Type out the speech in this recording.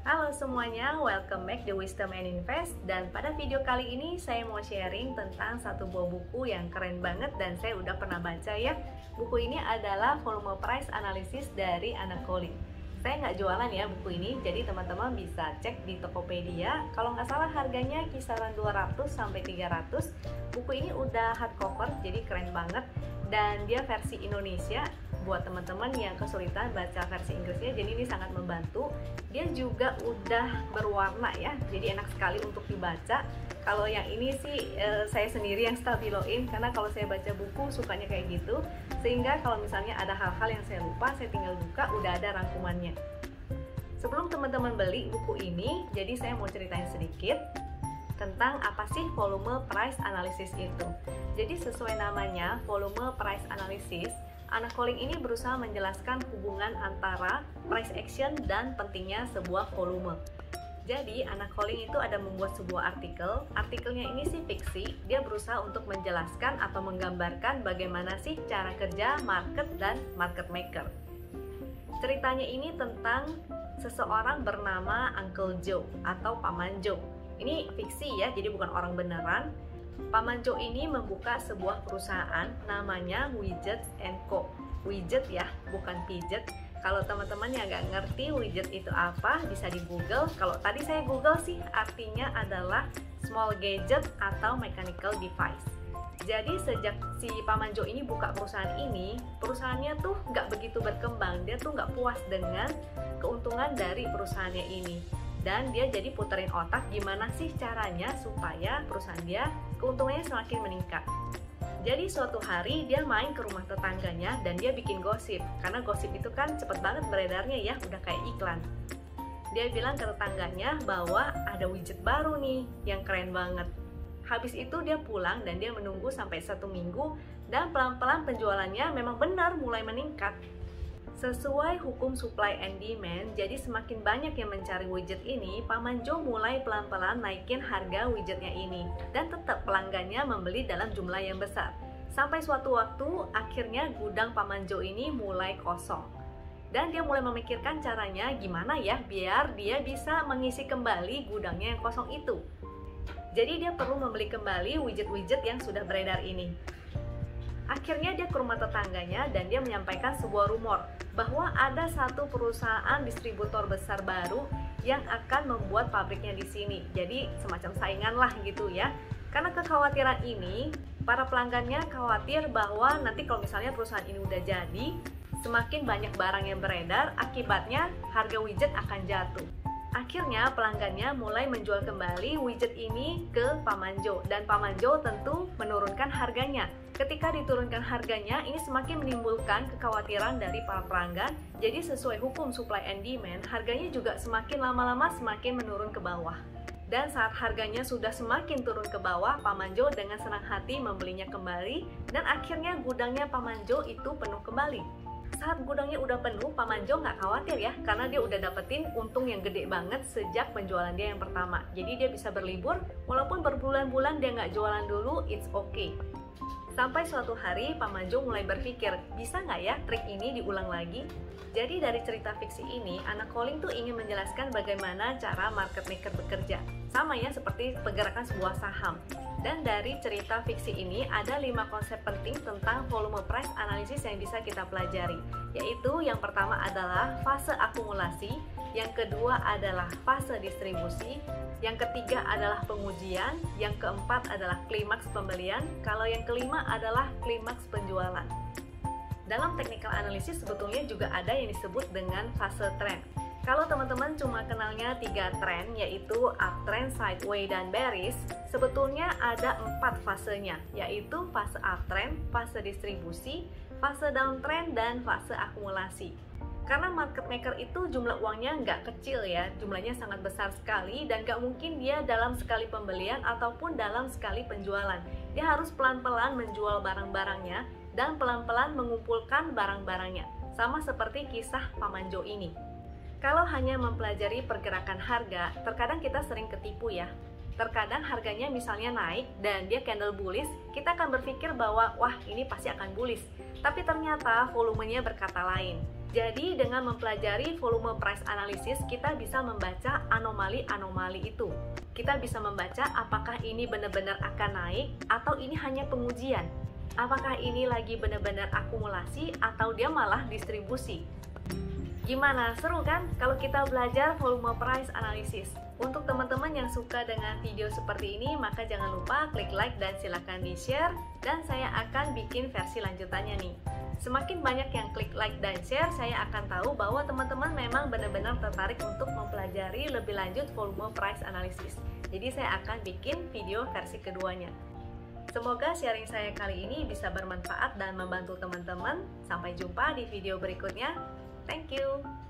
Halo semuanya, welcome back di Wisdom and Invest. Dan pada video kali ini saya mau sharing tentang satu buah buku yang keren banget dan saya udah pernah baca ya. Buku ini adalah Volume Price Analysis dari Anna Colling. Saya nggak jualan ya buku ini, jadi teman-teman bisa cek di Tokopedia. Kalau nggak salah harganya kisaran 200 sampai 300. Buku ini udah hardcover, jadi keren banget. Dan dia versi Indonesia buat teman-teman yang kesulitan baca versi Inggrisnya, jadi ini sangat membantu. Dia juga udah berwarna ya, jadi enak sekali untuk dibaca. Kalau yang ini sih saya sendiri yang stabiloin, karena kalau saya baca buku sukanya kayak gitu, sehingga kalau misalnya ada hal-hal yang saya lupa, saya tinggal buka, udah ada rangkumannya. Sebelum teman-teman beli buku ini, jadi saya mau ceritain sedikit tentang apa sih volume price analysis itu. Jadi sesuai namanya, volume price analysis, Anna Colling ini berusaha menjelaskan hubungan antara price action dan pentingnya sebuah volume. Jadi Anna Colling itu ada membuat sebuah artikelnya ini sih fiksi, dia berusaha untuk menjelaskan atau menggambarkan bagaimana sih cara kerja market dan market maker. Ceritanya ini tentang seseorang bernama Uncle Joe atau Paman Joe. Ini fiksi ya, jadi bukan orang beneran. Paman Joe ini membuka sebuah perusahaan namanya Widget & Co. Widget ya, bukan pijet. Kalau teman-teman yang nggak ngerti widget itu apa, bisa di Google. Kalau tadi saya Google sih, artinya adalah small gadget atau mechanical device. Jadi sejak si Paman Joe ini buka perusahaan ini, perusahaannya tuh nggak begitu berkembang. Dia tuh nggak puas dengan keuntungan dari perusahaannya ini. Dan dia jadi puterin otak gimana sih caranya supaya perusahaan dia keuntungannya semakin meningkat. Jadi suatu hari dia main ke rumah tetangganya dan dia bikin gosip. Karena gosip itu kan cepet banget beredarnya ya, udah kayak iklan. Dia bilang ke tetangganya bahwa ada widget baru nih yang keren banget. Habis itu dia pulang dan dia menunggu sampai 1 minggu dan pelan-pelan penjualannya memang benar mulai meningkat. Sesuai hukum supply and demand, jadi semakin banyak yang mencari widget ini, Paman Joe mulai pelan-pelan naikin harga widgetnya ini. Dan tetap pelanggannya membeli dalam jumlah yang besar. Sampai suatu waktu, akhirnya gudang Paman Joe ini mulai kosong. Dan dia mulai memikirkan caranya gimana ya biar dia bisa mengisi kembali gudangnya yang kosong itu. Jadi dia perlu membeli kembali widget-widget yang sudah beredar ini. Akhirnya dia ke rumah tetangganya dan dia menyampaikan sebuah rumor bahwa ada satu perusahaan distributor besar baru yang akan membuat pabriknya di sini. Jadi semacam saingan lah gitu ya. Karena kekhawatiran ini, para pelanggannya khawatir bahwa nanti kalau misalnya perusahaan ini udah jadi, semakin banyak barang yang beredar, akibatnya harga widget akan jatuh. Akhirnya pelanggannya mulai menjual kembali widget ini ke Paman Joe dan Paman Joe tentu menurunkan harganya. Ketika diturunkan harganya, ini semakin menimbulkan kekhawatiran dari para pelanggan. Jadi sesuai hukum supply and demand, harganya juga semakin lama-lama semakin menurun ke bawah. Dan saat harganya sudah semakin turun ke bawah, Paman Joe dengan senang hati membelinya kembali dan akhirnya gudangnya Paman Joe itu penuh kembali. Saat gudangnya udah penuh, Paman Joe nggak khawatir ya, karena dia udah dapetin untung yang gede banget sejak penjualan dia yang pertama. Jadi dia bisa berlibur, walaupun berbulan-bulan dia nggak jualan dulu, it's okay. Sampai suatu hari, Paman Joe mulai berpikir, bisa nggak ya trik ini diulang lagi? Jadi dari cerita fiksi ini, Anna Colling tuh ingin menjelaskan bagaimana cara market maker bekerja. Sama ya seperti pergerakan sebuah saham. Dan dari cerita fiksi ini ada 5 konsep penting tentang volume price analysis yang bisa kita pelajari. Yaitu yang pertama adalah fase akumulasi, yang kedua adalah fase distribusi, yang ketiga adalah pengujian, yang keempat adalah klimaks pembelian, kalau yang kelima adalah klimaks penjualan. Dalam technical analysis sebetulnya juga ada yang disebut dengan fase trend. Kalau teman-teman cuma kenalnya 3 tren, yaitu uptrend, sideways, dan bearish, sebetulnya ada 4 fasenya, yaitu fase uptrend, fase distribusi, fase downtrend, dan fase akumulasi. Karena market maker itu jumlah uangnya nggak kecil ya, jumlahnya sangat besar sekali dan nggak mungkin dia dalam sekali pembelian ataupun dalam sekali penjualan. Dia harus pelan-pelan menjual barang-barangnya dan pelan-pelan mengumpulkan barang-barangnya, sama seperti kisah Paman Joe ini. Kalau hanya mempelajari pergerakan harga, terkadang kita sering ketipu ya. Terkadang harganya misalnya naik dan dia candle bullish, kita akan berpikir bahwa wah ini pasti akan bullish. Tapi ternyata volumenya berkata lain. Jadi dengan mempelajari volume price analysis, kita bisa membaca anomali-anomali itu. Kita bisa membaca apakah ini benar-benar akan naik atau ini hanya pengujian. Apakah ini lagi benar-benar akumulasi atau dia malah distribusi. Gimana, seru kan kalau kita belajar volume price analysis? Untuk teman-teman yang suka dengan video seperti ini, maka jangan lupa klik like dan silahkan di-share, dan saya akan bikin versi lanjutannya nih. Semakin banyak yang klik like dan share, saya akan tahu bahwa teman-teman memang benar-benar tertarik untuk mempelajari lebih lanjut volume price analysis. Jadi saya akan bikin video versi keduanya. Semoga sharing saya kali ini bisa bermanfaat dan membantu teman-teman. Sampai jumpa di video berikutnya. Thank you.